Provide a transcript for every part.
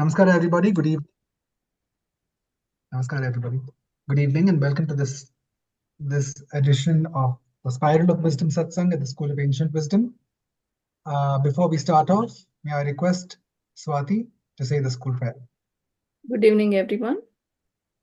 Namaskar, everybody. Good evening. Namaskar, everybody. Good evening, and welcome to this edition of the Spiral of Wisdom Satsang at the School of Ancient Wisdom. Before we start off, may I request Swati to say the school prayer. Good evening, everyone.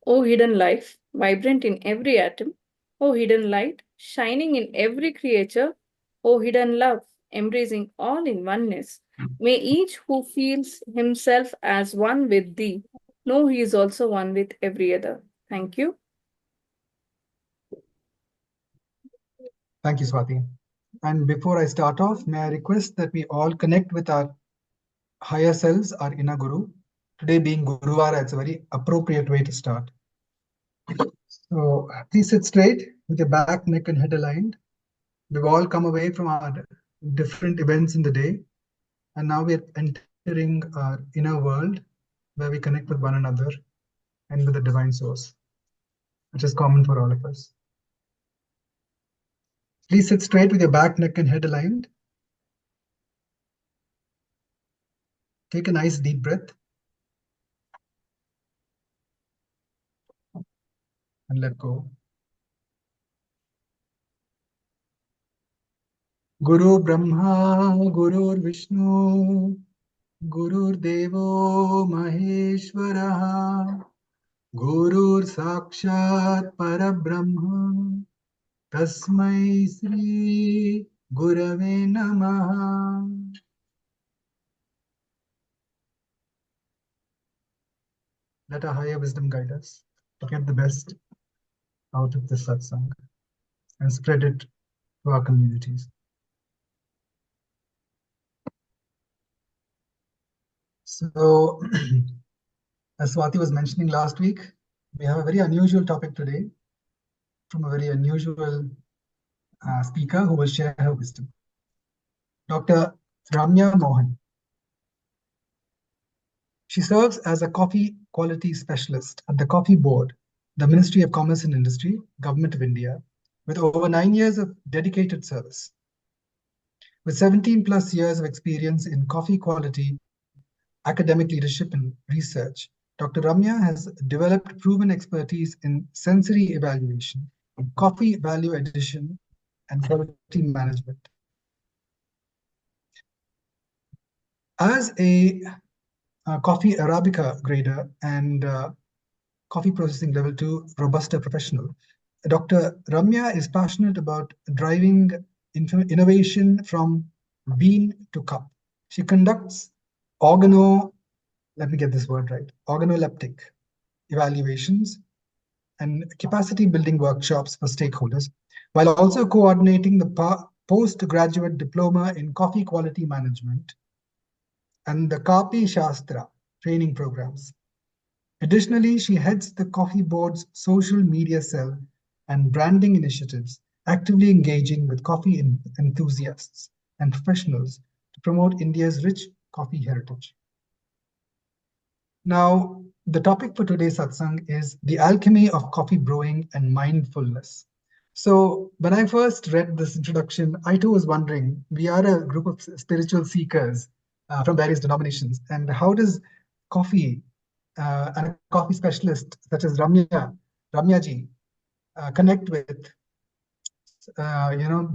O hidden life, vibrant in every atom. O hidden light, shining in every creature. O hidden love, embracing all in oneness. May each who feels himself as one with thee know he is also one with every other. Thank you. Thank you, Swati. And before I start off, may I request that we all connect with our higher selves, our inner guru. Today being Guruvara, it's a very appropriate way to start. So please sit straight with your back, neck, and head aligned. We've all come away from our different events in the day, and now we're entering our inner world where we connect with one another and with the divine source, which is common for all of us. Please sit straight with your back, neck, and head aligned. Take a nice deep breath and let go. Guru Brahma, Guru Vishnu, Guru Devo Maheshwara, Guru Sakshat Parabrahma, Tasmai Sri Gurave Namaha. Let our higher wisdom guide us to get the best out of this satsang and spread it to our communities. So, as Swati was mentioning last week, we have a very unusual topic today from a very unusual speaker who will share her wisdom. Dr. Ramya Mohan. She serves as a coffee quality specialist at the Coffee Board, the Ministry of Commerce and Industry, Government of India, with over 9 years of dedicated service. With 17 plus years of experience in coffee quality, academic leadership and research, Dr. Ramya has developed proven expertise in sensory evaluation, coffee value addition, and quality management. As a coffee Arabica grader and coffee processing level 2 Robusta professional, Dr. Ramya is passionate about driving innovation from bean to cup. She conducts organoleptic evaluations and capacity building workshops for stakeholders, while also coordinating the postgraduate diploma in coffee quality management and the Kapi Shastra training programs. Additionally, she heads the Coffee Board's social media cell and branding initiatives, actively engaging with coffee enthusiasts and professionals to promote India's rich coffee heritage. Now, the topic for today's satsang is the alchemy of coffee brewing and mindfulness. So when I first read this introduction, I too was wondering, we are a group of spiritual seekers from various denominations, and how does coffee and a coffee specialist such as Ramya connect with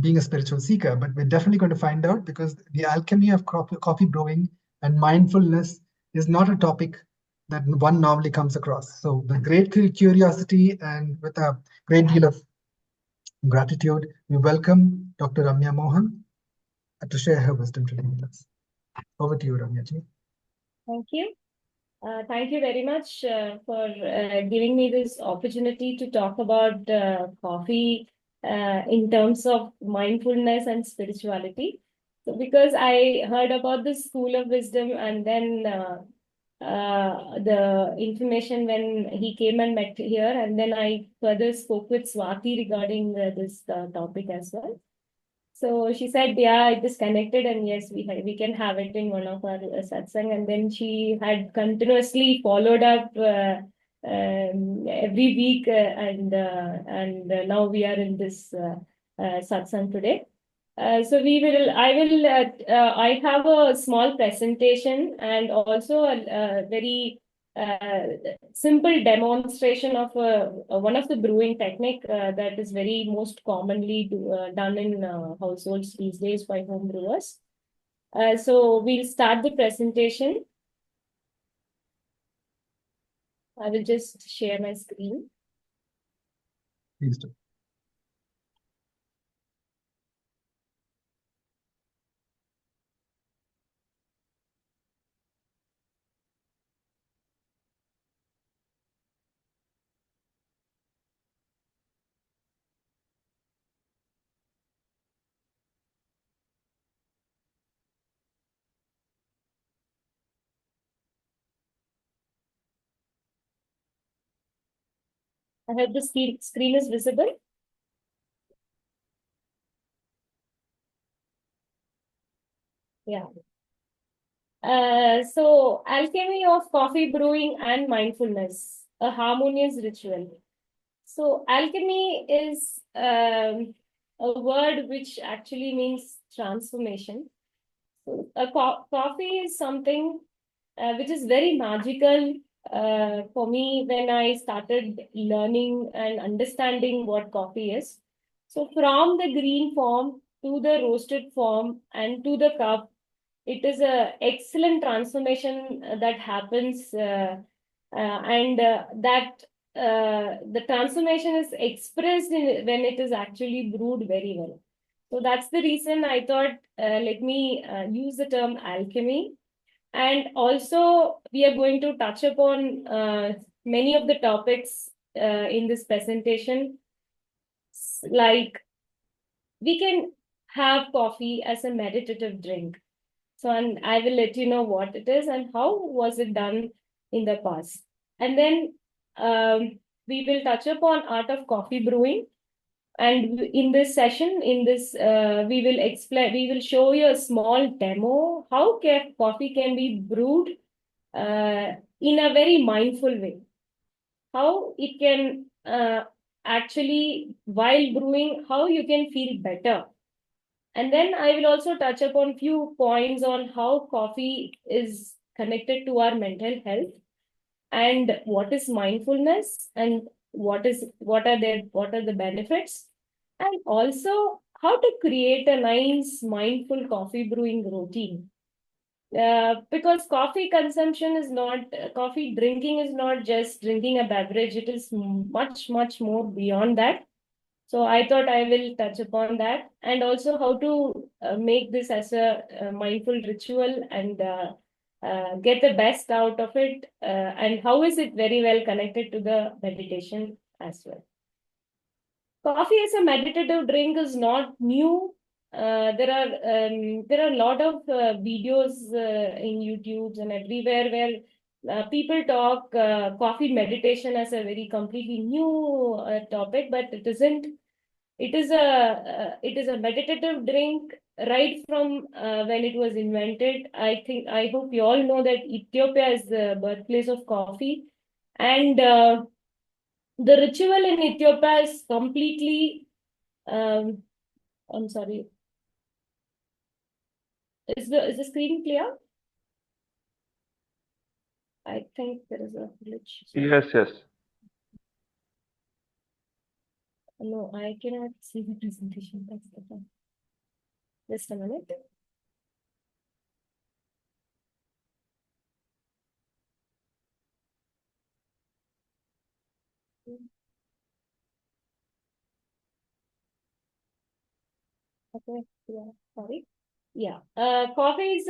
being a spiritual seeker? But we're definitely going to find out, because the alchemy of coffee brewing and mindfulness is not a topic that one normally comes across. So with great curiosity and with a great deal of gratitude, we welcome Dr. Ramya Mohan to share her wisdom today with us. Over to you, Ramya ji. Thank you. Thank you very much for giving me this opportunity to talk about coffee in terms of mindfulness and spirituality. So, because I heard about the School of Wisdom, and then the information when he came and met here, and then I further spoke with Swati regarding this topic as well. So she said, yeah, it is connected, and yes, we can have it in one of our satsang. And then she had continuously followed up every week, and now we are in this satsang today. I have a small presentation and also a very simple demonstration of one of the brewing technique that is very most commonly done in households these days by home brewers. So we'll start the presentation. I will just share my screen. Please do. I hope the screen is visible. Yeah. So, alchemy of coffee brewing and mindfulness, a harmonious ritual. So, alchemy is a word which actually means transformation. So, coffee is something which is very magical for me when I started learning and understanding what coffee is. So, from the green form to the roasted form and to the cup, it is a excellent transformation that happens, and that the transformation is expressed when it is actually brewed very well. So that's the reason I thought, let me use the term alchemy. And also, we are going to touch upon many of the topics in this presentation, like we can have coffee as a meditative drink. So, and I will let you know what it is and how was it done in the past. And then we will touch upon art of coffee brewing. And in this session, we will show you a small demo how coffee can be brewed in a very mindful way. How it can actually, while brewing, how you can feel better. And then I will also touch upon few points on how coffee is connected to our mental health and what is mindfulness and what are the benefits, and also how to create a nice mindful coffee brewing routine. Because coffee drinking is not just drinking a beverage, it is much, much more beyond that. So I thought I will touch upon that, and also how to make this as a mindful ritual and get the best out of it, and how is it very well connected to the meditation as well. Coffee as a meditative drink is not new. There are a lot of videos in YouTube and everywhere where people talk coffee meditation as a very completely new topic, but it isn't. It is a meditative drink right from when it was invented. I hope you all know that Ethiopia is the birthplace of coffee, and the ritual in Ethiopia is completely. I'm sorry. Is the screen clear? I think there is a glitch. Yes, yes. No, I cannot see the presentation. That's the problem. Just a minute. Okay, yeah, sorry. Yeah, coffee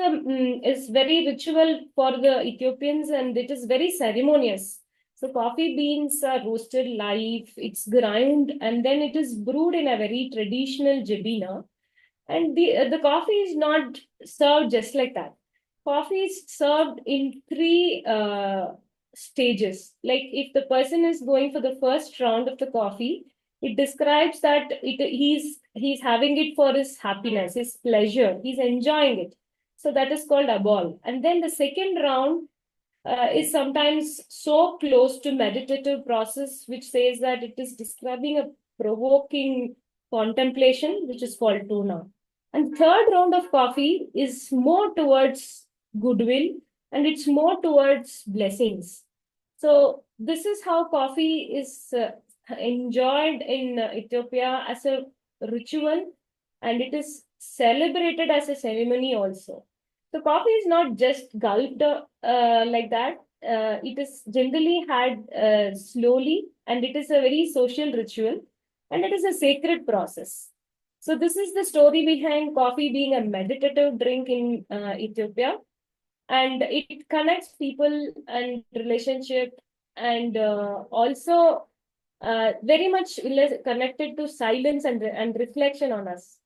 is very ritual for the Ethiopians, and it is very ceremonious. So coffee beans are roasted live, it's ground, and then it is brewed in a very traditional jebina. And the coffee is not served just like that. Coffee is served in three stages. Like if the person is going for the first round of the coffee, it describes that he's having it for his happiness, his pleasure, he's enjoying it. So that is called abol. And then the second round is sometimes so close to meditative process, which says that it is describing a provoking contemplation, which is called tuna. And third round of coffee is more towards goodwill, and it's more towards blessings. So this is how coffee is enjoyed in Ethiopia as a ritual, and it is celebrated as a ceremony also. So coffee is not just gulped like that. It is generally had slowly, and it is a very social ritual, and it is a sacred process. So this is the story behind coffee being a meditative drink in Ethiopia, and it connects people and relationship, and also very much connected to silence and reflection on us.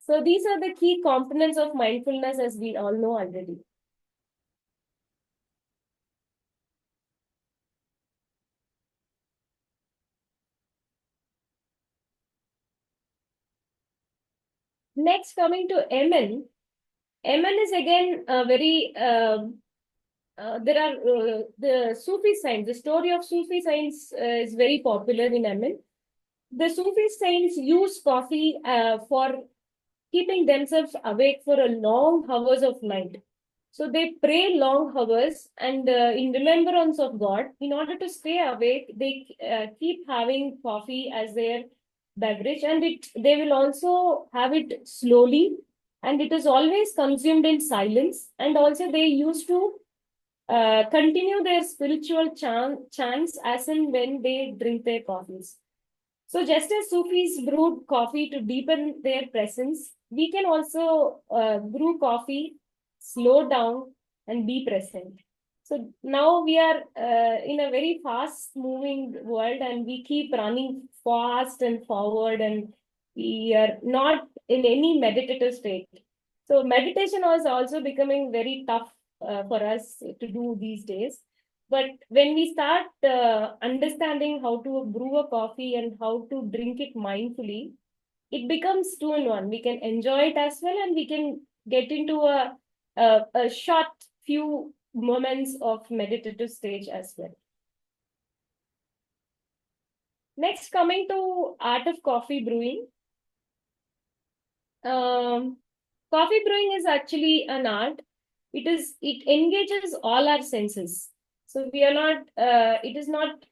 So these are the key components of mindfulness, as we all know already. Next, coming to MN. MN is again a very there are the Sufi saints. The story of Sufi saints is very popular in MN. The Sufi saints use coffee for keeping themselves awake for a long hours of night. So they pray long hours, and in remembrance of God, in order to stay awake, they keep having coffee as their beverage, and they will also have it slowly, and it is always consumed in silence. And also they used to continue their spiritual chants as and when they drink their coffees. So just as Sufis brewed coffee to deepen their presence, we can also brew coffee, slow down, and be present. So now we are in a very fast moving world, and we keep running fast and forward, and we are not in any meditative state. So meditation is also becoming very tough for us to do these days. But when we start understanding how to brew a coffee and how to drink it mindfully, it becomes two in one. We can enjoy it as well, and we can get into a short few moments of meditative stage as well. Next, coming to art of coffee brewing. Coffee brewing is actually an art. It engages all our senses. So we are not. It is not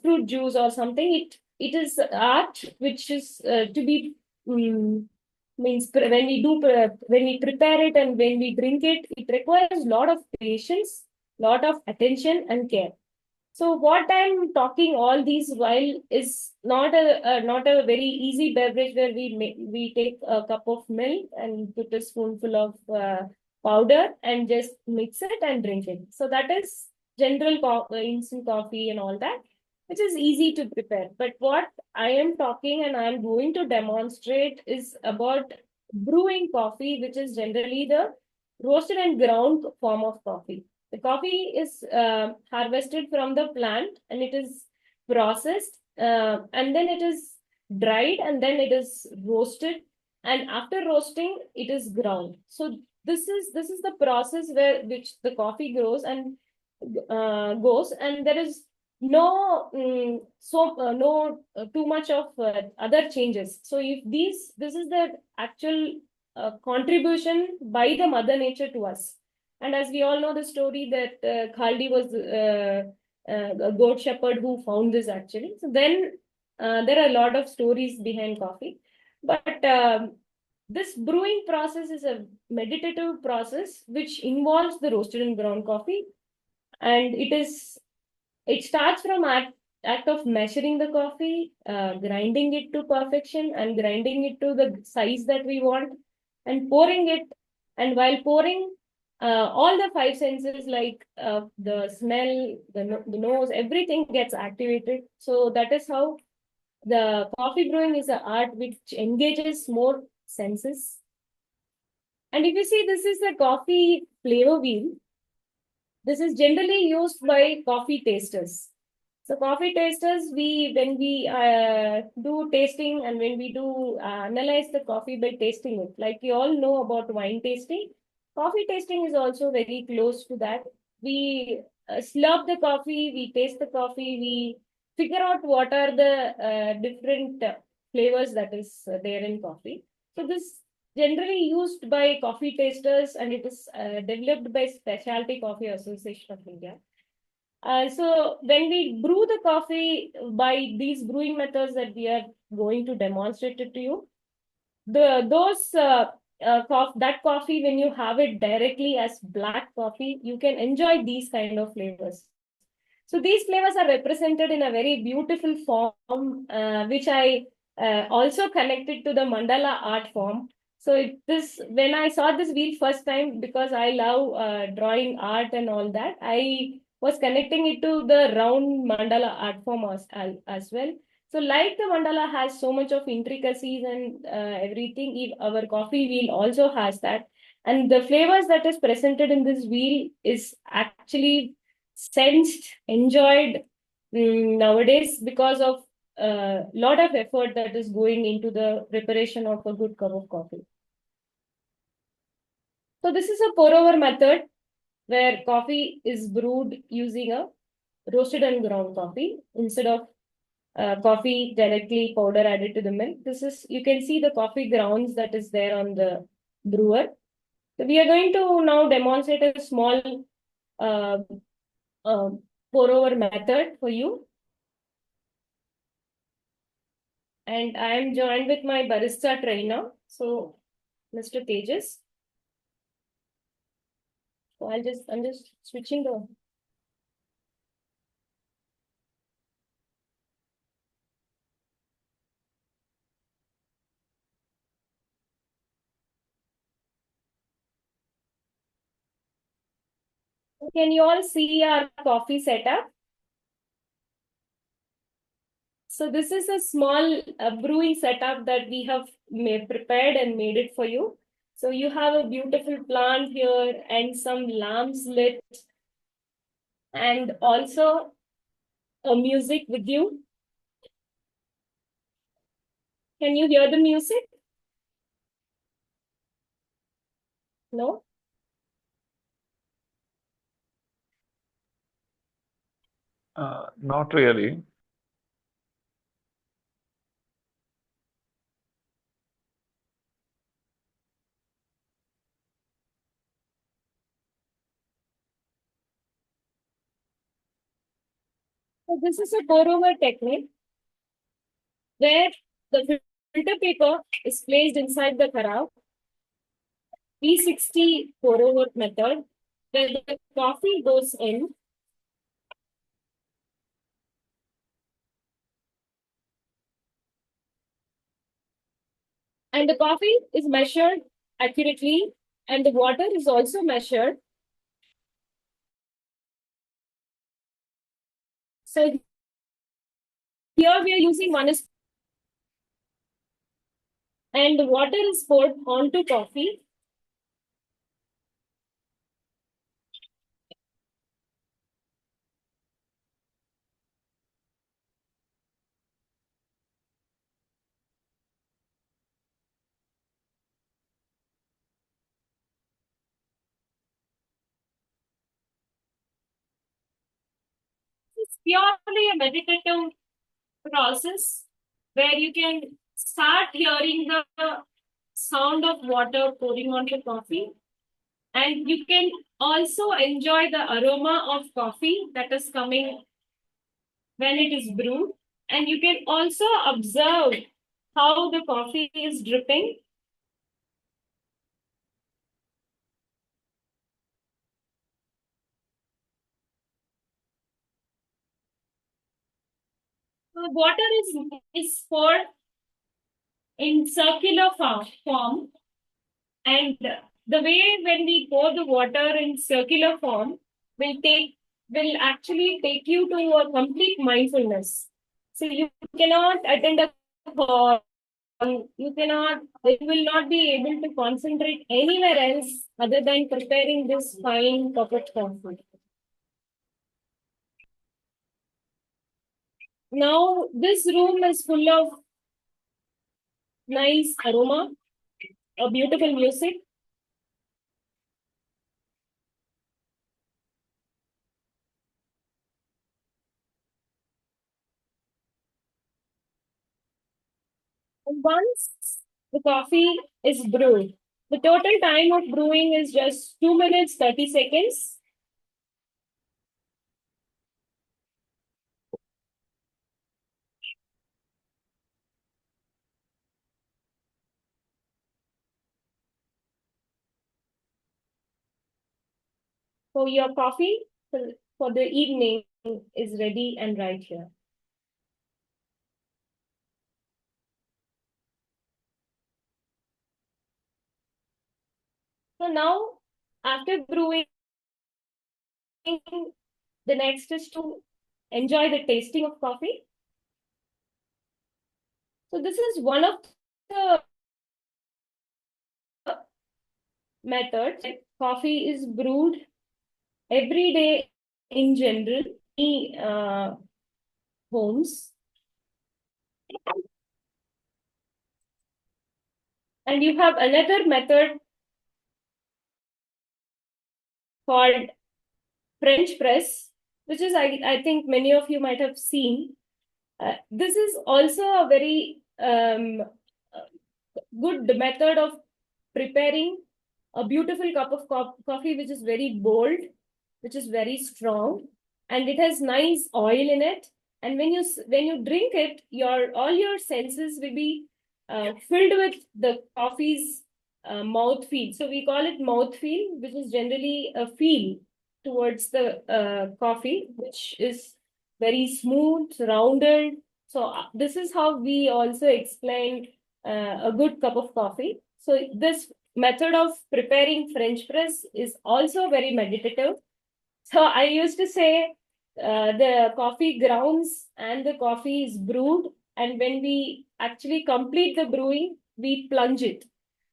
fruit juice or something. It is art which is to be means when we do when we prepare it and when we drink it, it requires a lot of patience, lot of attention and care. So what I'm talking all these while is not a very easy beverage where we take a cup of milk and put a spoonful of powder and just mix it and drink it. So that is general instant coffee and all that, which is easy to prepare. But what I am talking and I am going to demonstrate is about brewing coffee, which is generally the roasted and ground form of coffee. The coffee is harvested from the plant, and it is processed, and then it is dried, and then it is roasted, and after roasting it is ground. So this is the process where which the coffee grows and goes, and there is no too much of other changes. So if this is the actual contribution by the mother nature to us. And as we all know the story that Khaldi was a goat shepherd who found this actually. So then there are a lot of stories behind coffee. But this brewing process is a meditative process which involves the roasted and ground coffee. And it starts from act of measuring the coffee, grinding it to perfection and grinding it to the size that we want and pouring it. And while pouring, all the five senses like the smell, the nose, everything gets activated. So that is how the coffee brewing is an art which engages more senses. And if you see, this is the coffee flavor wheel. This is generally used by coffee tasters. So coffee tasters, when we do tasting and when we do analyze the coffee by tasting it, like you all know about wine tasting, coffee tasting is also very close to that. We slurp the coffee, we taste the coffee, we figure out what are the different flavors that is there in coffee. So this generally used by coffee tasters, and it is developed by Specialty Coffee Association of India. So when we brew the coffee by these brewing methods that we are going to demonstrate it to you, that coffee, when you have it directly as black coffee, you can enjoy these kind of flavors. So these flavors are represented in a very beautiful form, which I also connected to the mandala art form. So when I saw this wheel first time, because I love drawing art and all that, I was connecting it to the round mandala art form as well. So like the mandala has so much of intricacies and everything, our coffee wheel also has that. And the flavors that is presented in this wheel is actually sensed, enjoyed nowadays because of a lot of effort that is going into the preparation of a good cup of coffee. So this is a pour-over method where coffee is brewed using a roasted and ground coffee instead of coffee directly powder added to the milk. You can see the coffee grounds that is there on the brewer. So we are going to now demonstrate a small uh, uh, pour-over method for you. And I am joined with my barista trainer, so Mr. Tejas. So I'm just switching the. Can you all see our coffee setup? So this is a small brewing setup that we have prepared and made it for you. So you have a beautiful plant here and some lamps lit, and also a music with you. Can you hear the music? No? Not really. So this is a pour-over technique where the filter paper is placed inside the carafe. P60 pour-over method, where the coffee goes in. And the coffee is measured accurately, and the water is also measured. So here we are using 1:, and the water is poured onto coffee. It's purely a meditative process where you can start hearing the sound of water pouring onto coffee, and you can also enjoy the aroma of coffee that is coming when it is brewed, and you can also observe how the coffee is dripping. So water is poured in circular form, and the way when we pour the water in circular form will actually take you to a complete mindfulness. So you cannot attend a call, you will not be able to concentrate anywhere else other than preparing this fine cup of coffee. Now, this room is full of nice aroma, a beautiful music. And once the coffee is brewed, the total time of brewing is just 2 minutes 30 seconds. So your coffee for the evening is ready and right here. So now, after brewing, the next is to enjoy the tasting of coffee. So this is one of the methods. Coffee is brewed every day in general, in homes. And you have another method called French press, which is, I think many of you might have seen. This is also a very good method of preparing a beautiful cup of coffee, which is very bold, which is very strong, and it has nice oil in it. And when you drink it, all your senses will be filled with the coffee's mouth feel. So we call it mouth feel, which is generally a feel towards the coffee, which is very smooth, rounded. So this is how we also explain a good cup of coffee. So this method of preparing French press is also very meditative. So I used to say the coffee grounds and the coffee is brewed, and when we actually complete the brewing, we plunge it.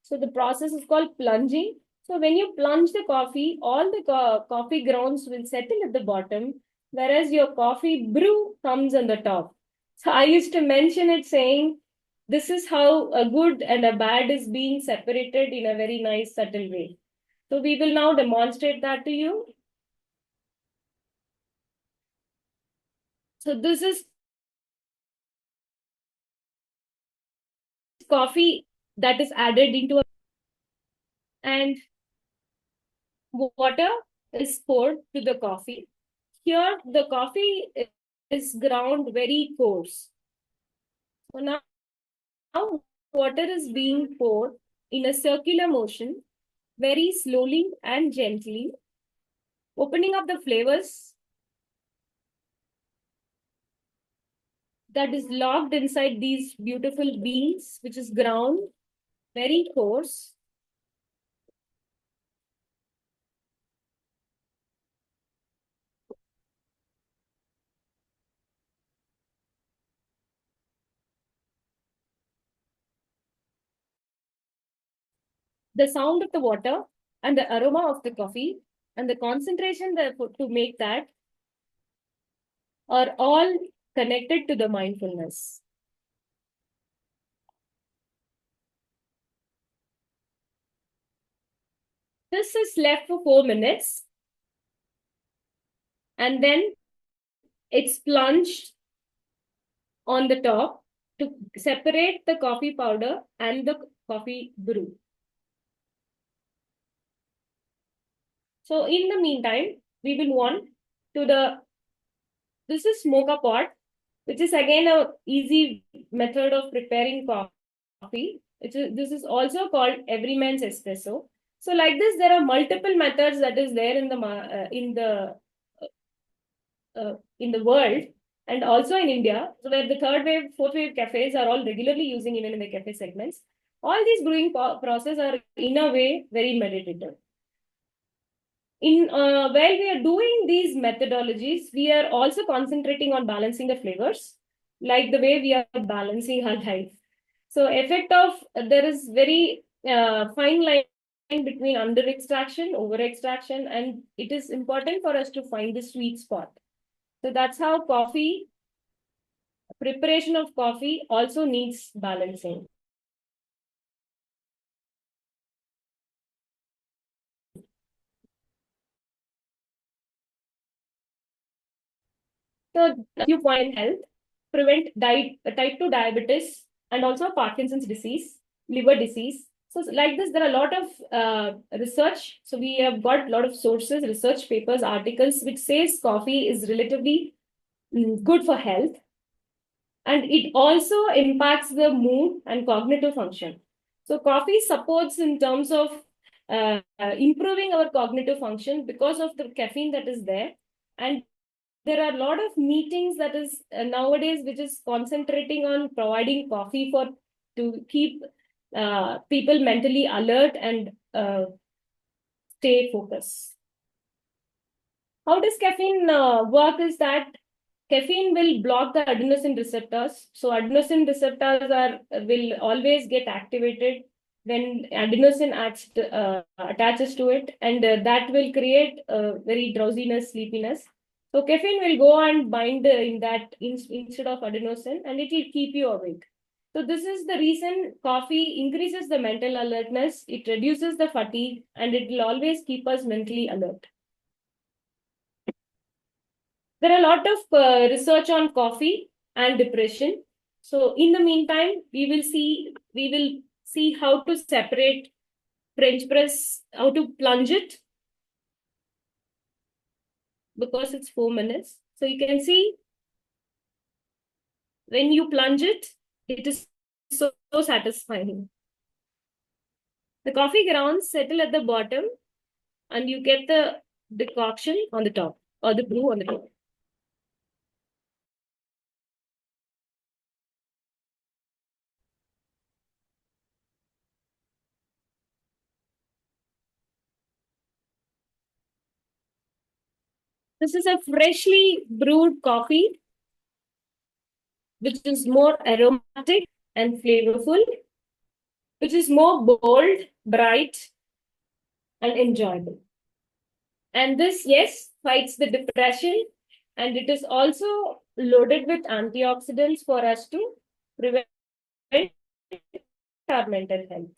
So the process is called plunging. So when you plunge the coffee, all the coffee grounds will settle at the bottom, whereas your coffee brew comes on the top. So I used to mention it saying, this is how a good and a bad is being separated in a very nice, subtle way. So we will now demonstrate that to you. So this is coffee that is added into and water is poured to the coffee. Here the coffee is ground very coarse. So now water is being poured in a circular motion very slowly and gently, opening up the flavors that is locked inside these beautiful beans, which is ground very coarse. The sound of the water and the aroma of the coffee and the concentration to make that are all connected to the mindfulness. This is left for 4 minutes, and then it's plunged on the top to separate the coffee powder and the coffee brew. So in the meantime, we will want this is smoker pot, which is again a easy method of preparing coffee. This is also called everyman's espresso. So like this, there are multiple methods that is there in the world and also in India, so where the third wave, fourth wave cafes are all regularly using even in the cafe segments. All these brewing process are in a way very meditative. While we are doing these methodologies, we are also concentrating on balancing the flavors, like the way we are balancing our life. So effect of there is very fine line between under extraction, over extraction, and it is important for us to find the sweet spot. So that's how preparation of coffee also needs balancing. So few point health, prevent type 2 diabetes, and also Parkinson's disease, liver disease. So like this, there are a lot of research. So we have got a lot of sources, research papers, articles, which says coffee is relatively good for health. And it also impacts the mood and cognitive function. So coffee supports in terms of improving our cognitive function because of the caffeine that is there. And there are a lot of meetings that is nowadays, which is concentrating on providing coffee to keep people mentally alert and stay focused. How does caffeine work is that caffeine will block the adenosine receptors. So adenosine receptors will always get activated when adenosine attaches to it, and that will create very drowsiness, sleepiness. So caffeine will go and bind in that instead of adenosine, and it will keep you awake. So this is the reason coffee increases the mental alertness, it reduces the fatigue, and it will always keep us mentally alert. There are a lot of research on coffee and depression. So in the meantime, we will see how to separate French press, how to plunge it, because it's 4 minutes. So you can see when you plunge it, it is so satisfying. The coffee grounds settle at the bottom and you get the decoction on the top, or the brew on the top. This is a freshly brewed coffee, which is more aromatic and flavorful, which is more bold, bright, and enjoyable. And this, yes, fights the depression, and it is also loaded with antioxidants for us to prevent our mental health.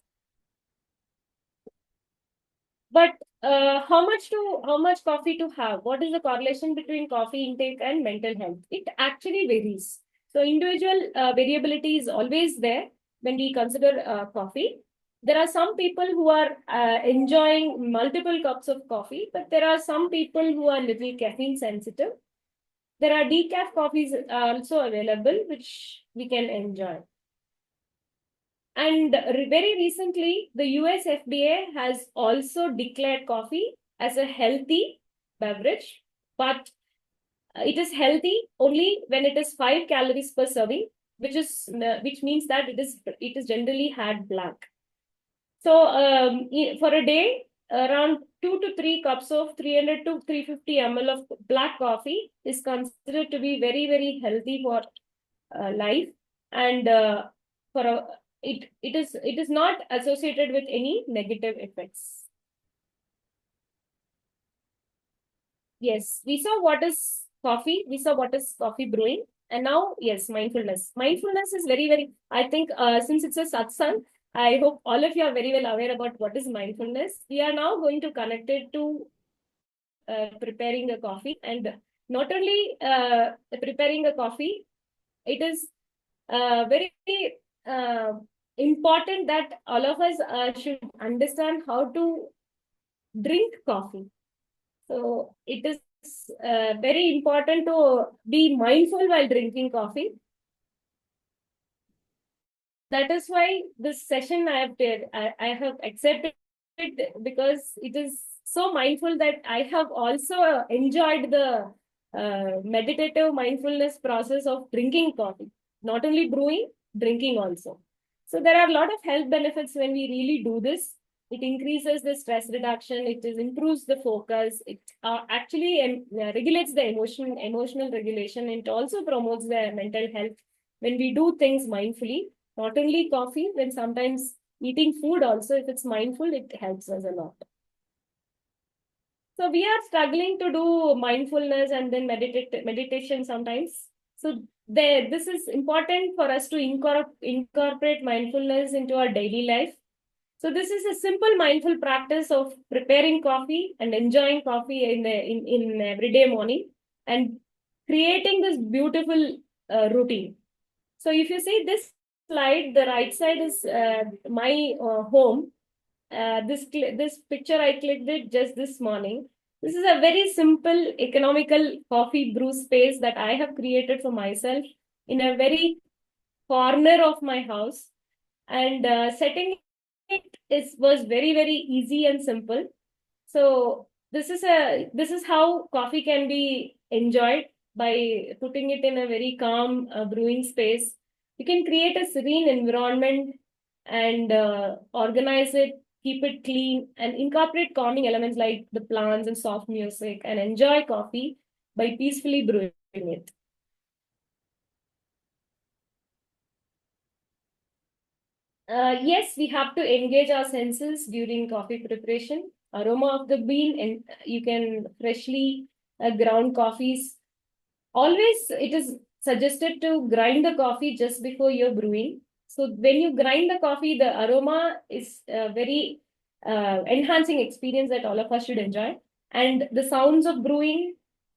But how much coffee to have? What is the correlation between coffee intake and mental health? It actually varies. So individual variability is always there when we consider coffee. There are some people who are enjoying multiple cups of coffee, but there are some people who are little caffeine sensitive. There are decaf coffees also available, which we can enjoy. And very recently, the US FDA has also declared coffee as a healthy beverage, but it is healthy only when it is 5 calories per serving, which means that it is generally had black. So for a day, around 2 to 3 cups of 300 to 350 ml of black coffee is considered to be very, very healthy for life, and it is not associated with any negative effects. Yes, we saw what is coffee, we saw what is coffee brewing, and now, yes, mindfulness. Mindfulness is very, very, I think, since it's a satsang, I hope all of you are very well aware about what is mindfulness. We are now going to connect it to preparing a coffee, and not only preparing a coffee, it is very important that all of us should understand how to drink coffee. So it is very important to be mindful while drinking coffee. That is why this session I have accepted because it is so mindful that I have also enjoyed the meditative mindfulness process of drinking coffee, not only brewing, drinking also. So there are a lot of health benefits when we really do this. It increases the stress reduction, improves the focus, it actually regulates the emotional regulation. It also promotes the mental health when we do things mindfully. Not only coffee, when sometimes eating food also, if it's mindful, it helps us a lot. So we are struggling to do mindfulness and then meditation sometimes. So this is important for us to incorporate mindfulness into our daily life. So this is a simple mindful practice of preparing coffee and enjoying coffee in everyday morning and creating this beautiful routine. So if you see, this slide, the right side is my home. This picture I clicked it just this morning. This is a very simple, economical coffee brew space that I have created for myself in a very corner of my house, and setting it was very easy and simple. So this is how coffee can be enjoyed by putting it in a very calm brewing space. You can create a serene environment and organize it, keep it clean, and incorporate calming elements like the plants and soft music, and enjoy coffee by peacefully brewing it. Yes, we have to engage our senses during coffee preparation. Aroma of the bean, and you can freshly ground coffees. Always, it is suggested to grind the coffee just before you're brewing. So when you grind the coffee, the aroma is a very enhancing experience that all of us should enjoy. And the sounds of brewing,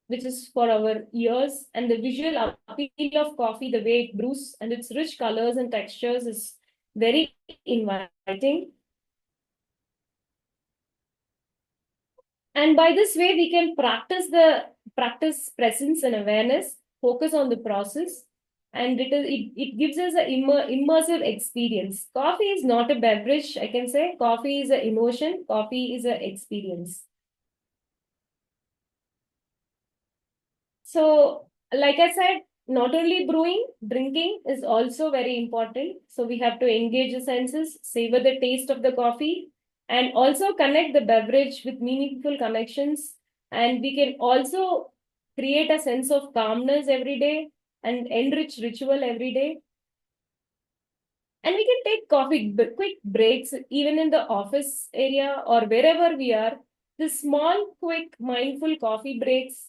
which is for our ears, and the visual appeal of coffee, the way it brews and its rich colors and textures is very inviting. And by this way, we can practice presence and awareness, focus on the process, and it gives us an immersive experience. Coffee is not a beverage, I can say. Coffee is an emotion. Coffee is an experience. So, like I said, not only brewing, drinking is also very important. So we have to engage the senses, savor the taste of the coffee, and also connect the beverage with meaningful connections. And we can also create a sense of calmness every day and enrich ritual every day. And we can take quick breaks even in the office area or wherever we are. The small, quick, mindful coffee breaks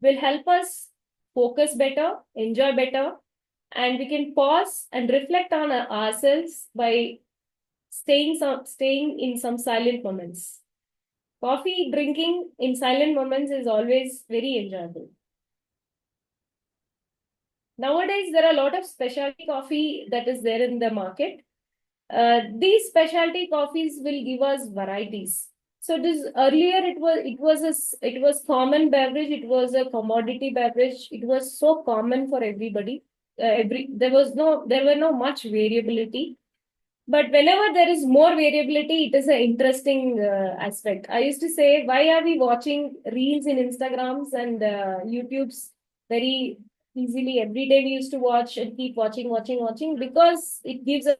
will help us focus better, enjoy better, and we can pause and reflect on ourselves by staying in some silent moments. Coffee drinking in silent moments is always very enjoyable. Nowadays, there are a lot of specialty coffee that is there in the market. These specialty coffees will give us varieties. So this earlier it was common beverage. It was a commodity beverage. It was so common for everybody. There were no much variability. But whenever there is more variability, it is an interesting aspect. I used to say, why are we watching reels in Instagrams and YouTubes very easily every day? We used to watch and keep watching because it gives us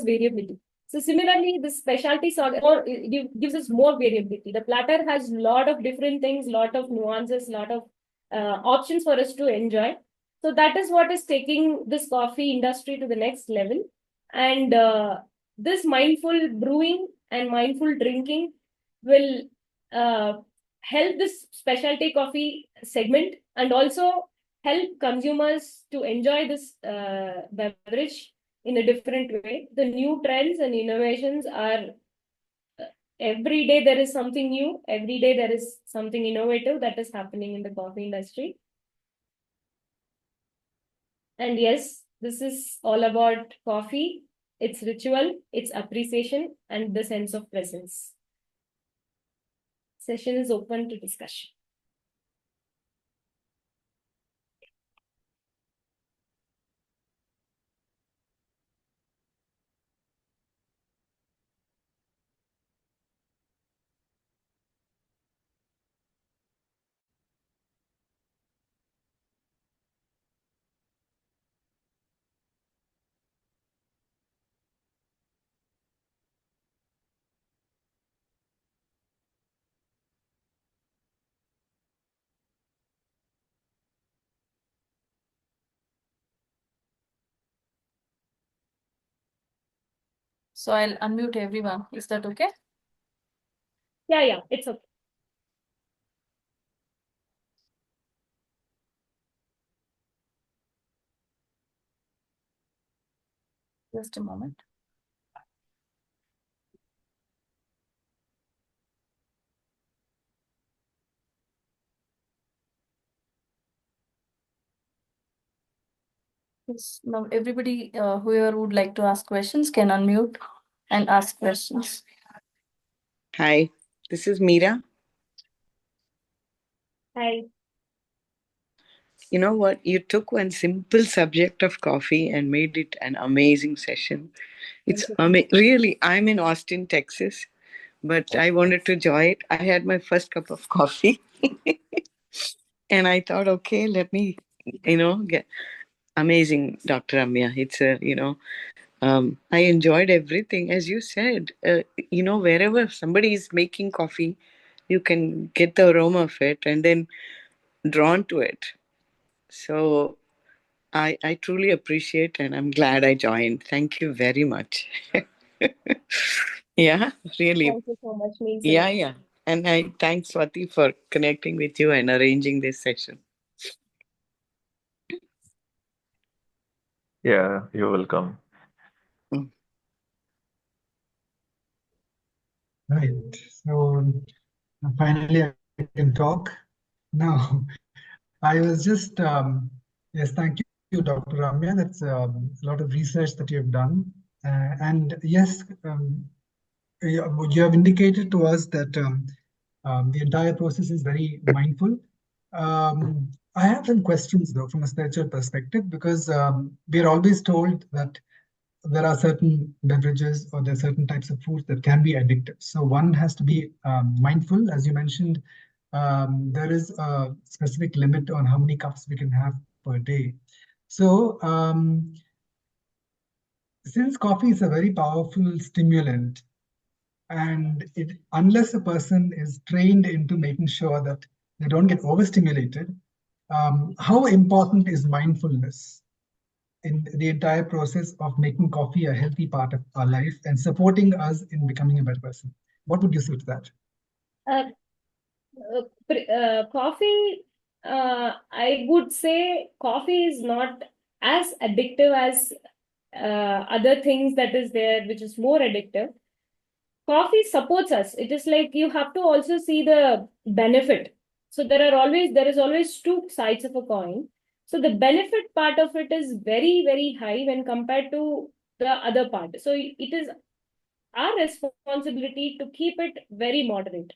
variability. So similarly, this specialty saga it gives us more variability. The platter has a lot of different things, lot of nuances, lot of options for us to enjoy. So that is what is taking this coffee industry to the next level. And this mindful brewing and mindful drinking will uh, help this specialty coffee segment and also help consumers to enjoy this beverage in a different way. The new trends and innovations are every day there is something new, every day there is something innovative that is happening in the coffee industry. And yes, this is all about coffee, its ritual, its appreciation, and the sense of presence. Session is open to discussion. So I'll unmute everyone. Is that okay? Yeah, it's okay. Just a moment. Yes, now everybody whoever would like to ask questions can unmute and ask questions. Hi, this is Meera. Hi. You know what? You took one simple subject of coffee and made it an amazing session. It's really, I'm in Austin, Texas, but I wanted to join it. I had my first cup of coffee and I thought, okay, let me, get amazing, Dr. Ramya. It's I enjoyed everything. As you said, wherever somebody is making coffee, you can get the aroma of it and then drawn to it. So I truly appreciate and I'm glad I joined. Thank you very much. Yeah, really. Thank you so much. Means a Yeah, lot. yeah. And I thanks Swati for connecting with you and arranging this session. Yeah, you're welcome. Mm. Right. So finally, I can talk. Now, I was just, yes, thank you, Dr. Ramya. That's a lot of research that you have done. And yes, you have indicated to us that the entire process is very mindful. I have some questions, though, from a spiritual perspective, because we are always told that there are certain beverages or there are certain types of foods that can be addictive. So one has to be mindful, as you mentioned. There is a specific limit on how many cups we can have per day. So since coffee is a very powerful stimulant, and unless a person is trained into making sure that they don't get overstimulated, how important is mindfulness in the entire process of making coffee a healthy part of our life and supporting us in becoming a better person? What would you say to that? Uh, Coffee, I would say coffee is not as addictive as other things that is there, which is more addictive. Coffee supports us. It is like you have to also see the benefit. So there is always two sides of a coin. So the benefit part of it is very, very high when compared to the other part. So it is our responsibility to keep it very moderate.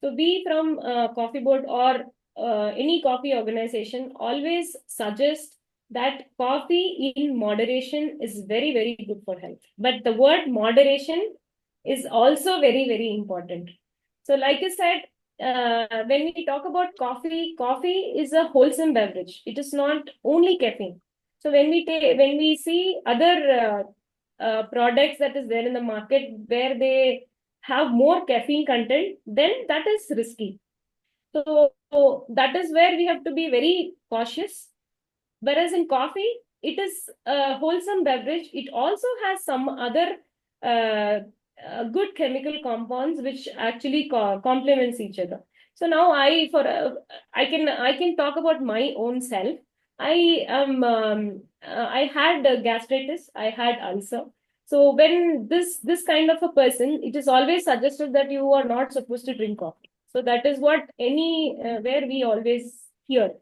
So we from Coffee Board or any coffee organization always suggest that coffee in moderation is very, very good for health. But the word moderation is also very, very important. So like I said, when we talk about coffee, coffee is a wholesome beverage. It is not only caffeine. So when we see other products that is there in the market where they have more caffeine content, then that is risky. So that is where we have to be very cautious. Whereas in coffee, it is a wholesome beverage. It also has some other uh, good chemical compounds which actually complements each other. So now I can talk about my own self. I had gastritis. I had ulcer. So when this kind of a person, it is always suggested that you are not supposed to drink coffee. So that is what any where we always hear.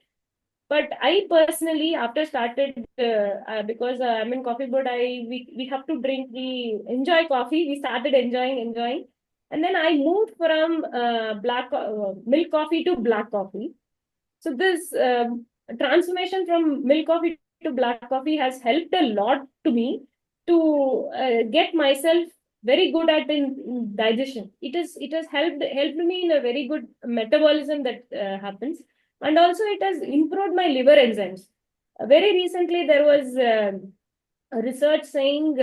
But I personally, after started because I'm in Coffee Board, we have to drink. We enjoy coffee. We started enjoying, and then I moved from milk coffee to black coffee. So this transformation from milk coffee to black coffee has helped a lot to me to get myself very good at in digestion. It has helped me in a very good metabolism that happens, and also it has improved my liver enzymes. Very recently, there was research saying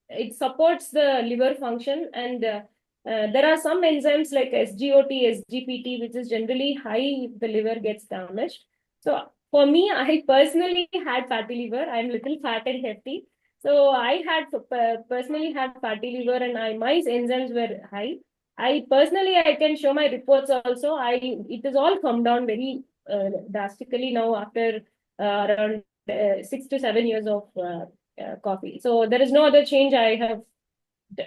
it supports the liver function, and there are some enzymes like SGOT, SGPT, which is generally high if the liver gets damaged. So for me, I personally had fatty liver. I'm little fat and hefty. So I had personally had fatty liver, and my enzymes were high. I can show my reports also. It has all come down very drastically now after around 6 to 7 years of coffee. So there is no other change I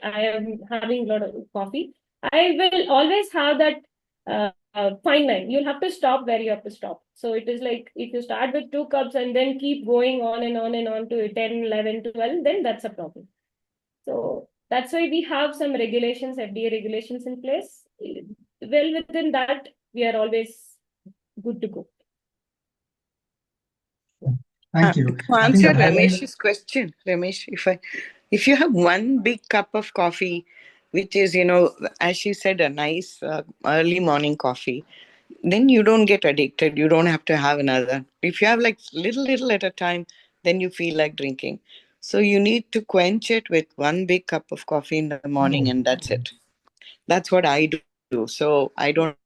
am having a lot of coffee. I will always have that fine line. You'll have to stop where you have to stop. So it is like if you start with 2 cups and then keep going on and on and on to 10, 11, 12, then that's a problem. So that's why we have some regulations, FDA regulations in place. Well, within that, we are always good to go. Thank you. To I think answer that highlights. Ramesh's question, Ramesh, if you have one big cup of coffee, which is, as she said, a nice early morning coffee, then you don't get addicted. You don't have to have another. If you have like little at a time, then you feel like drinking. So you need to quench it with one big cup of coffee in the morning, and that's it. That's what I do. So I don't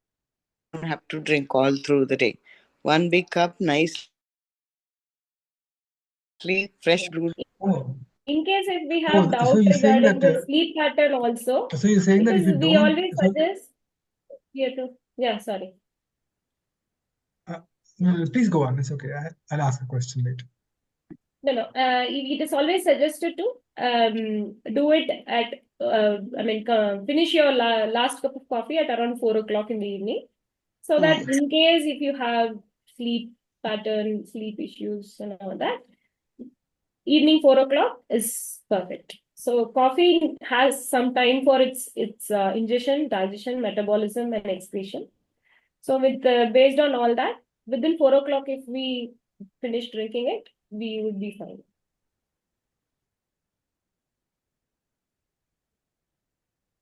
have to drink all through the day. One big cup, nicely fresh brewed Oh, In case if we have oh, so doubt you're saying regarding that. the sleep pattern also, So you're saying that if because you we don't, always so suggest here to, yeah, sorry. no, please go on. It's okay. I'll ask a question later. No, it is always suggested to do it at, finish your last cup of coffee at around 4 o'clock in the evening. So that in case if you have sleep pattern, sleep issues and all that, evening 4 o'clock is perfect. So coffee has some time for its ingestion, digestion, metabolism, and excretion. So with based on all that, within 4 o'clock, if we finish drinking it, we would be fine.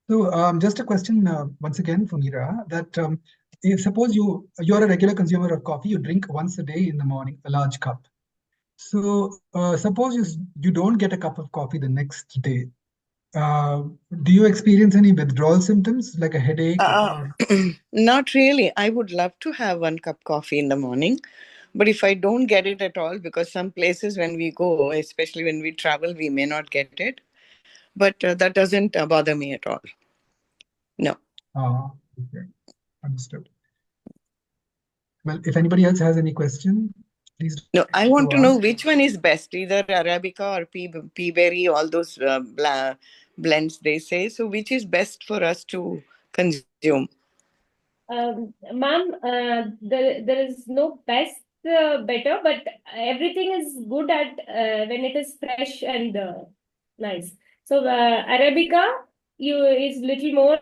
So just a question once again for Meera, that if suppose you're a regular consumer of coffee, you drink once a day in the morning, a large cup. So suppose you don't get a cup of coffee the next day. Do you experience any withdrawal symptoms like a headache or? Not really. I would love to have one cup coffee in the morning, but if I don't get it at all, because some places when we go, especially when we travel, we may not get it. But that doesn't bother me at all. No. Okay, understood. Well, if anybody else has any question, please No, I do want to know ask. which one is best, either Arabica or pea berry, all those blends they say. So, which is best for us to consume? Ma'am, there is no best better, but everything is good at when it is fresh and nice. So Arabica is little more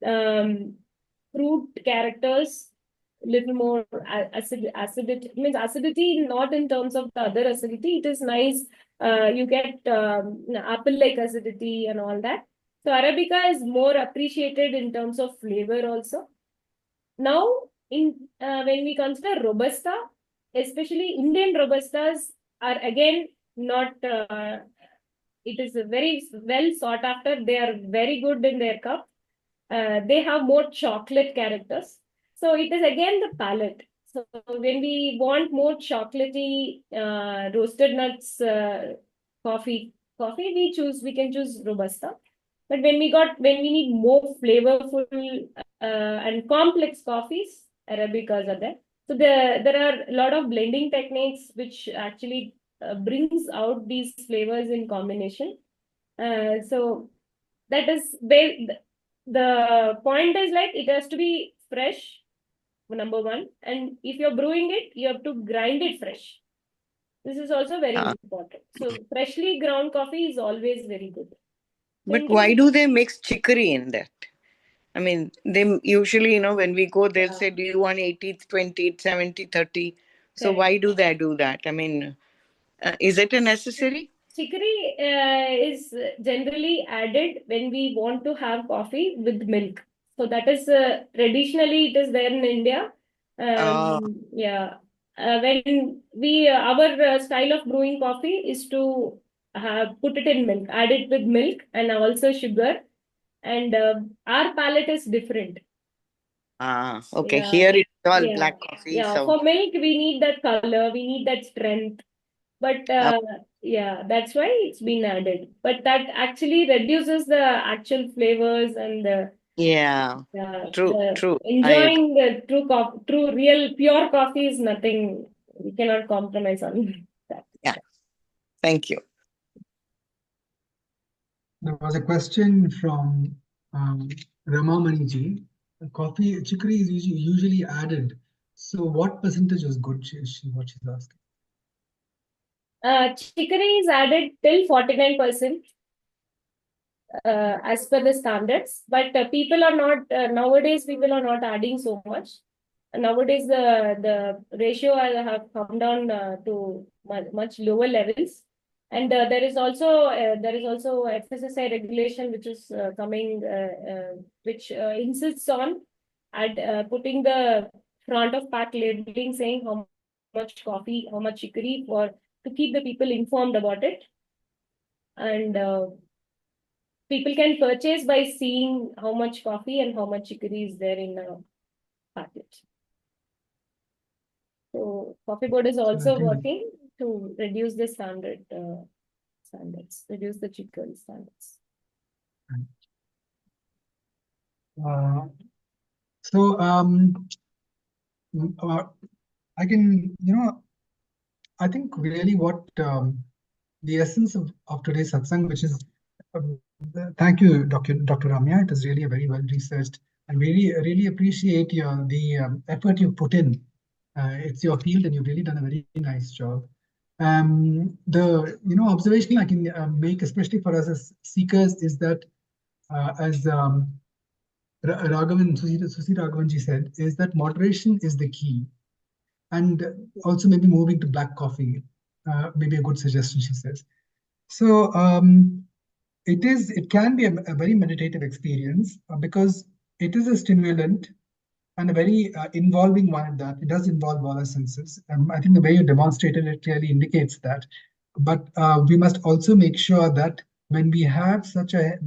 um, fruit characters, little more acidity. Means acidity not in terms of the other acidity. It is nice. You get apple-like acidity and all that. So Arabica is more appreciated in terms of flavor also. Now, when we consider Robusta, especially Indian Robustas are again not, it is very well sought after. They are very good in their cup. They have more chocolate characters. So it is again the palate. So when we want more chocolatey roasted nuts coffee, we can choose Robusta. But when we need more flavorful and complex coffees, Arabicas are there. So there are a lot of blending techniques which actually brings out these flavors in combination. So that is the point is like it has to be fresh, number one. And if you're brewing it, you have to grind it fresh. This is also very important. So freshly ground coffee is always very good. But why do they mix chicory in that? I mean, they usually, when we go, they'll say, do you want 80, 20, 70, 30? So Correct. why do they do that? I mean, is it a necessary? Chicory is generally added when we want to have coffee with milk. So that is traditionally it is there in India. Yeah. When our style of brewing coffee is to put it in milk, add it with milk and also sugar. And our palate is different. Okay. Yeah, Here it's all yeah, black coffee. yeah. So, For milk, we need that color, we need that strength. But yeah, that's why it's been added. But that actually reduces the actual flavors and yeah, true, the true. I agree. enjoying the true, real, pure coffee is nothing. We cannot compromise on that. Yeah. Thank you. There was a question from Ramamani ji. Coffee, chicory is usually added. So what percentage is good? What she's asking. Chicory is added till 49%. As per the standards, but people are not nowadays. People are not adding so much. Nowadays, the ratio have come down to much lower levels, and there is also FSSI regulation which is coming, which insists on putting the front of pack labeling saying how much coffee, how much chicory for to keep the people informed about it, and people can purchase by seeing how much coffee and how much chicory is there in a packet. So Coffee Board is also working to reduce the standards, reduce the chicory standards. So I can, I think really what the essence of today's satsang, which is, thank you, Dr. Ramya. It is really a very well researched, and really appreciate the effort you put in. It's your field, and you've really done a very nice job. The observation I can make, especially for us as seekers, is that as Raghavan, Susi Raghavanji said, is that moderation is the key. And also maybe moving to black coffee, maybe a good suggestion, she says. So it can be a very meditative experience because it is a stimulant and a very involving one at that. It does involve all our senses. I think the way you demonstrated it clearly indicates that. But we must also make sure that when we have such a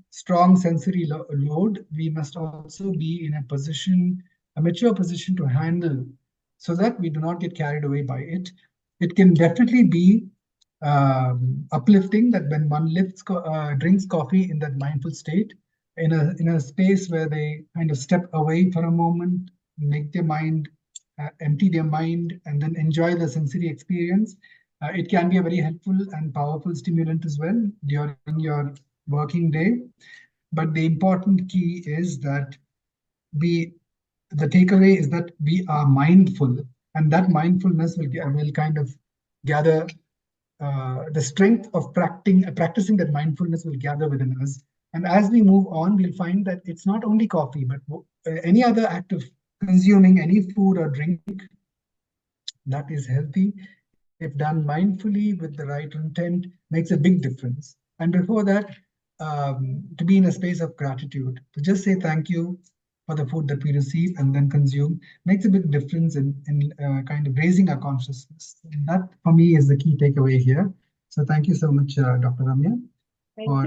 strong sensory load, we must also be in a mature position to handle, so that we do not get carried away by it. It can definitely be uplifting that when one drinks coffee in that mindful state, in a space where they kind of step away for a moment, make their mind, empty their mind, and then enjoy the sensory experience. It can be a very helpful and powerful stimulant as well during your working day. But the important key is that the takeaway is that we are mindful, and that mindfulness will kind of gather the strength of practicing that mindfulness will gather within us. And as we move on, we'll find that it's not only coffee, but any other act of consuming any food or drink that is healthy, if done mindfully with the right intent, makes a big difference. And before that, to be in a space of gratitude, to just say thank you for the food that we receive and then consume, makes a big difference in kind of raising our consciousness. And that, for me, is the key takeaway here. So thank you so much, Dr. Ramya, for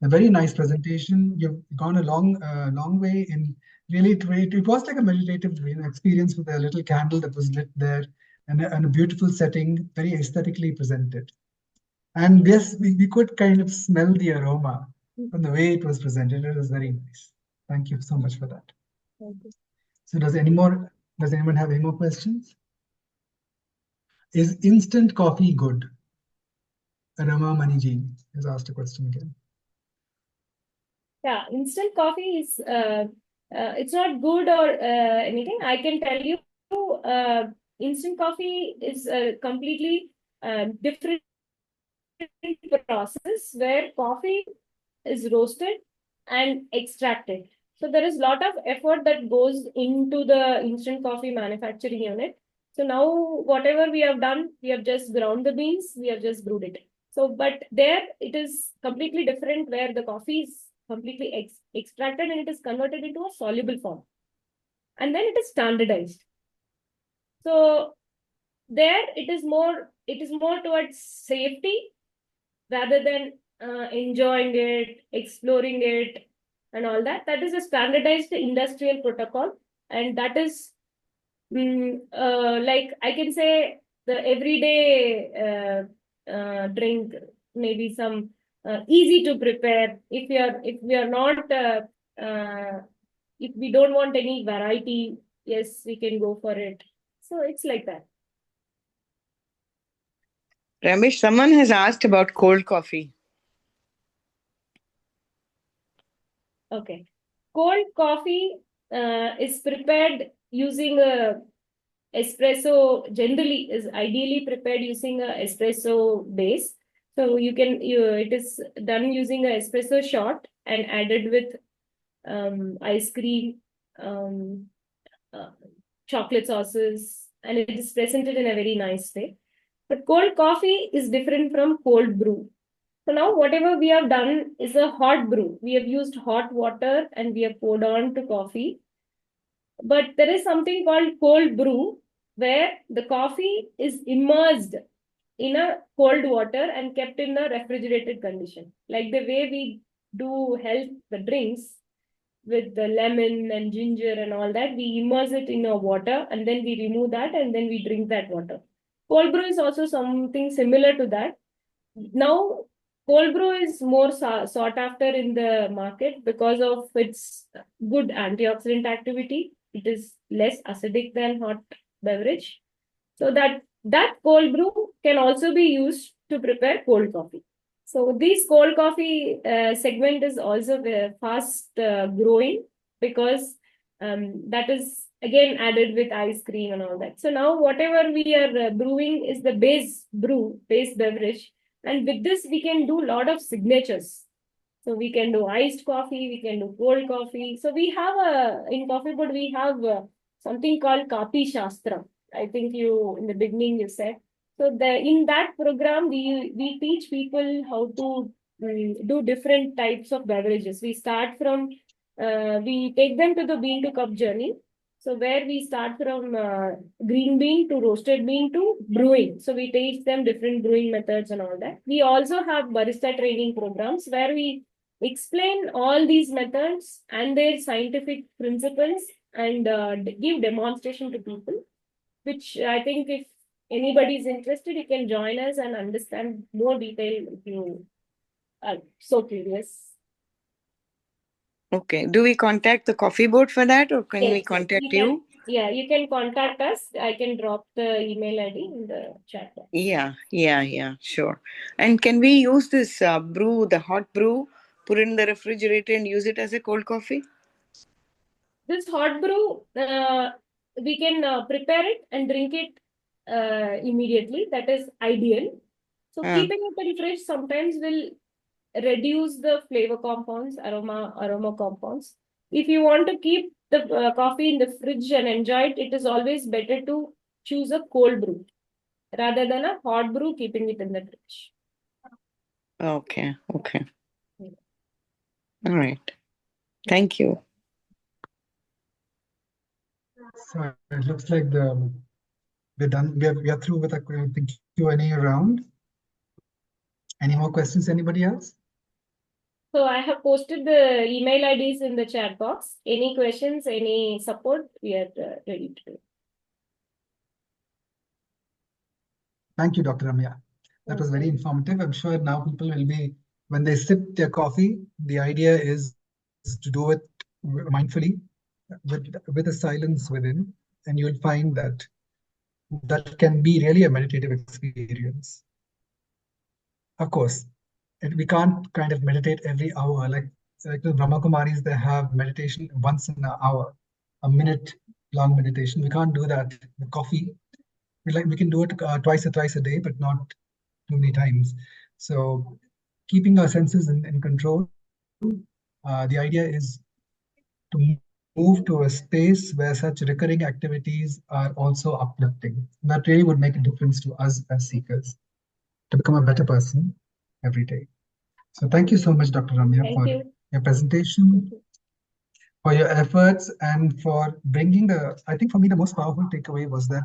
a very nice presentation. You've gone a long way in really. It was like a meditative experience with a little candle that was lit there, and a beautiful setting, very aesthetically presented. And yes, we could kind of smell the aroma from the way it was presented. It was very nice. Thank you so much for that. Thank you. So does anyone have any more questions? Is instant coffee good? Rama Maniji has asked a question again. Yeah, instant coffee is it's not good or anything. I can tell you, instant coffee is a completely different process where coffee is roasted and extracted. So there is a lot of effort that goes into the instant coffee manufacturing unit. So now whatever we have done, we have just ground the beans, we have just brewed it. So, but there it is completely different, where the coffee is completely extracted and it is converted into a soluble form. And then it is standardized. So there it is more towards safety rather than enjoying it, exploring it, and all that. That is a standardized industrial protocol, and that is like I can say the everyday drink, maybe some easy to prepare. If we are not if we don't want any variety, yes, we can go for it. So it's like that. Ramesh, someone has asked about cold coffee. Okay. cold coffee is prepared using a espresso, generally is ideally prepared using a espresso base. So it is done using a espresso shot and added with ice cream, uh, chocolate sauces, and it is presented in a very nice way. But cold coffee is different from cold brew. So now whatever we have done is a hot brew. We have used hot water and we have poured on to coffee. But there is something called cold brew where the coffee is immersed in a cold water and kept in a refrigerated condition. Like the way we do health, the drinks with the lemon and ginger and all that, we immerse it in a water and then we remove that and then we drink that water. Cold brew is also something similar to that. Now, cold brew is more sought after in the market because of its good antioxidant activity. It is less acidic than hot beverage. So that cold brew can also be used to prepare cold coffee. So this cold coffee segment is also fast growing because that is again added with ice cream and all that. So now whatever we are brewing is the base beverage. And with this, we can do a lot of signatures. So we can do iced coffee, we can do cold coffee. So we have in Coffee Board, we have something called Kapi Shastra. I think in the beginning you said. So in that program, we teach people how to do different types of beverages. We start from, we take them to the bean to cup journey. So where we start from green bean to roasted bean to brewing. So we teach them different brewing methods and all that. We also have barista training programs where we explain all these methods and their scientific principles and give demonstration to people, which I think if anybody is interested, you can join us and understand more detail if you are so curious. Okay. Do we contact the coffee board for that, or can we contact you? Yeah, you can contact us. I can drop the email ID in the chat box. Yeah, sure. And can we use this brew, the hot brew, put it in the refrigerator and use it as a cold coffee? This hot brew, we can prepare it and drink it immediately. That is ideal. So keeping it in fridge sometimes will reduce the flavor compounds, aroma compounds. If you want to keep the coffee in the fridge and enjoy it, it is always better to choose a cold brew rather than a hot brew, keeping it in the fridge. Okay. All right. Thank you. So it looks like we're done. We are through with the Q&A round. Any more questions? Anybody else? So I have posted the email IDs in the chat box. Any questions, any support, we are ready to do. Thank you, Dr. Ramya. That was very informative. I'm sure now people will be, when they sip their coffee, the idea is to do it mindfully with a silence within, and you'll find that that can be really a meditative experience. Of course, we can't kind of meditate every hour. Like the Brahma Kumaris, they have meditation once in an hour, a minute long meditation. We can't do that with coffee. We can do it twice or thrice a day, but not too many times. So keeping our senses in control, the idea is to move to a space where such recurring activities are also uplifting. That really would make a difference to us as seekers to become a better person every day. So thank you so much, Dr. Ramya, for your presentation, for your efforts, and for bringing I think for me, the most powerful takeaway was that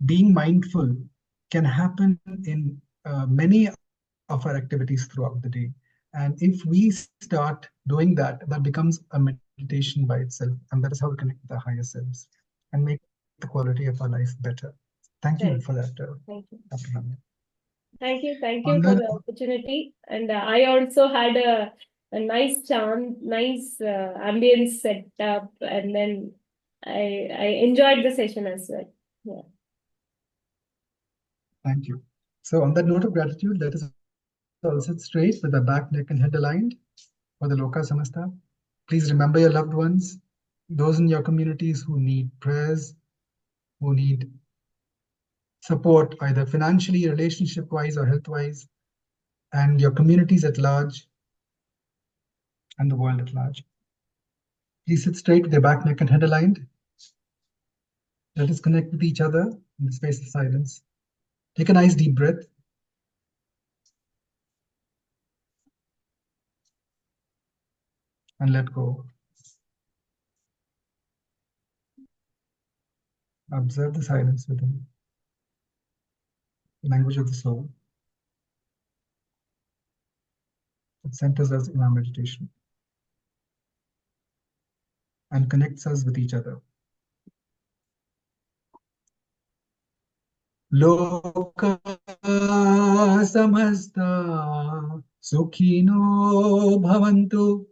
being mindful can happen in many of our activities throughout the day. And if we start doing that, that becomes a meditation by itself. And that is how we connect with our higher selves and make the quality of our life better. Thank you for that, Dr. Ramya. Thank you for the opportunity. And I also had a nice ambience set up, and then I enjoyed the session as well. Yeah. Thank you. So on that note of gratitude, let us all sit straight with the back, neck, and head aligned for the Loka Samasta. Please remember your loved ones, those in your communities who need prayers, who need support, either financially, relationship-wise, or health-wise, and your communities at large, and the world at large. Please sit straight with your back, neck, and head aligned. Let us connect with each other in the space of silence. Take a nice deep breath. And let go. Observe the silence within, the language of the soul. It centers us in our meditation and connects us with each other. Loka samasta sukhino bhavantu.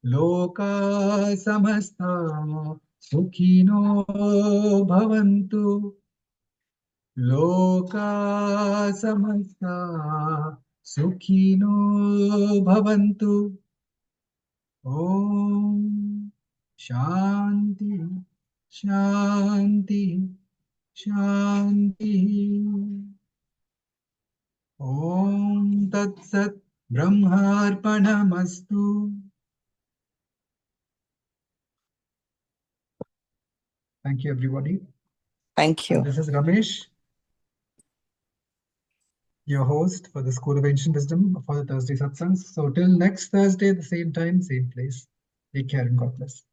Loka samasta sukhino bhavantu. Loka samasta sukhino bhavantu. Om Shanti Shanti Shanti. Om Tat Sat Brahmarpanamastu. Thank you, everybody. Thank you. And this is Ramesh, your host for the School of Ancient Wisdom for the Thursday Satsangs. So till next Thursday, the same time, same place. Take care and God bless.